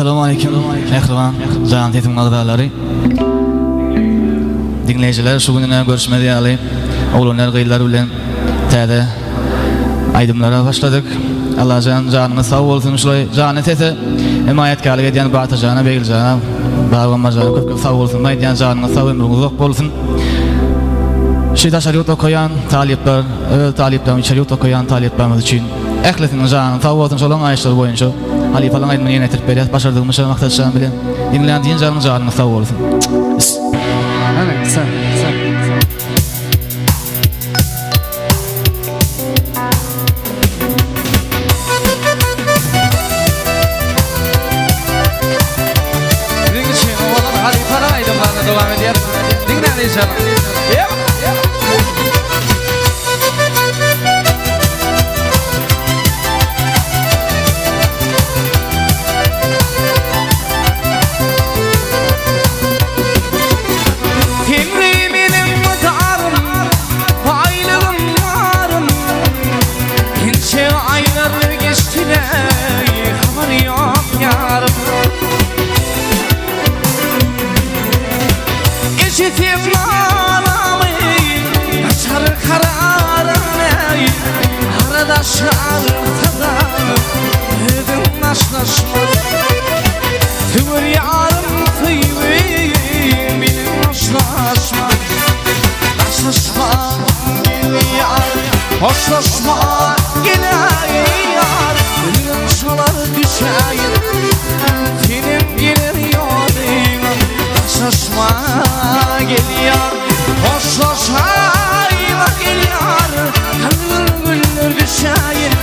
Assalamu alaykum. Ehriman, can tetim agdalary. Dinleyijiler, şu gününe görüşmedi ýaly. Oglanlar gyýlar bilen täze aýdymlara başladyk. Allah janyny sag bolsun, şulay jany tete emayetkarlyk edýän Bata jana, Begil jana, Bagam jana köp sag bolsun, maýdýan janyny sag ömrüňiz uzak bolsun. Şeýda şeriat okuyan talipler, talipler şeriat okuyan taliplerimiz üçin ähletiniň janyny sag bolsun, şolaň aýşlar boýunça halifalyň aýdymyny ýene etip berýär, başardygymyz maksadyň bilen dinleýän janyny sag bolsun. Ana sen. Devam ediyor. Dinleyin inşallah. Tüvür yarım tüyvim benim hoşlaşma. Hoşlaşma geliyor, hoşlaşma geliyor. Ölüm çalar düşeyim, senin geliyor değilim. Hoşlaşma geliyor, hoşlaşma geliyor. Kalbim güller düşeyim.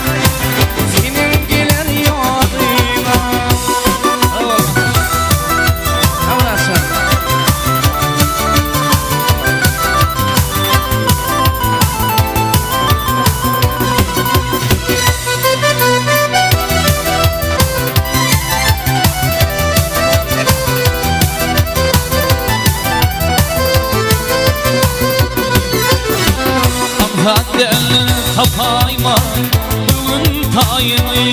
Tapayma bugün tayını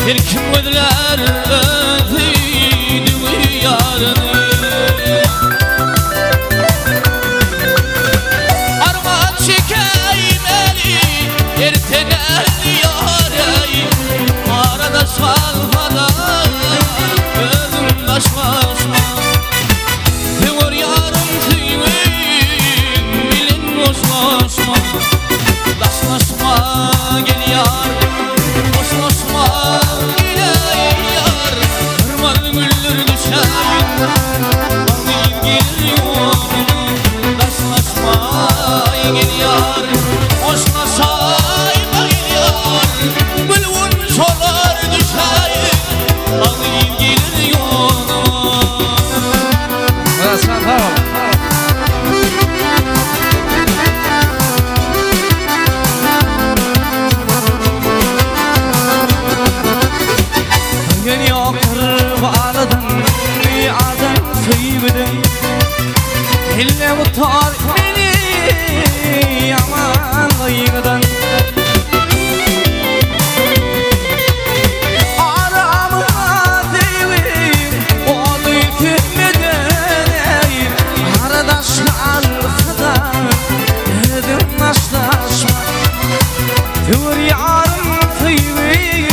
bir kim ödüler özüydü yarını armağan çekeyim eli erteden yarayım arada salmadan gözüm taşmasma tüvür yarım tüyün bilin hoşlaşma. Hoşlaşma geliyor, hoşlaşma geliyor. Hırman güller düşer, bana geliyor. Hoşlaşma geliyor, hoşlaşma geliyor. Gülün solar düşer, bana geliyor. Sen tamam. Elle mutar beni yaman kıyıdan aramına devir onu itilmeden aradaşlar kadar dedim hoşlaşma tüvür yarım kıyıvin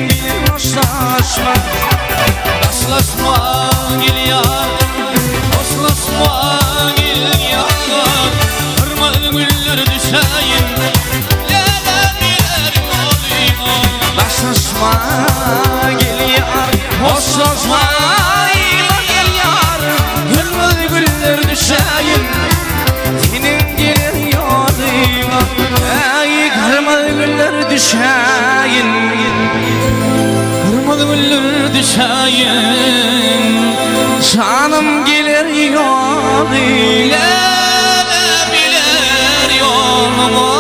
benim hoşlaşma. Hoşlaşma geliyor, hoşlaşma geliyor. Hırmalı güller düşeyim, laleler oluyor. Hoşlaşma geliyor, hoşlaşma geliyor. Hırmalı güller düşeyim, senin geliyor. Ey hırmalı güller düşeyim, hırmalı güller düşeyim. Canım gelir yol ile bilir yolumu.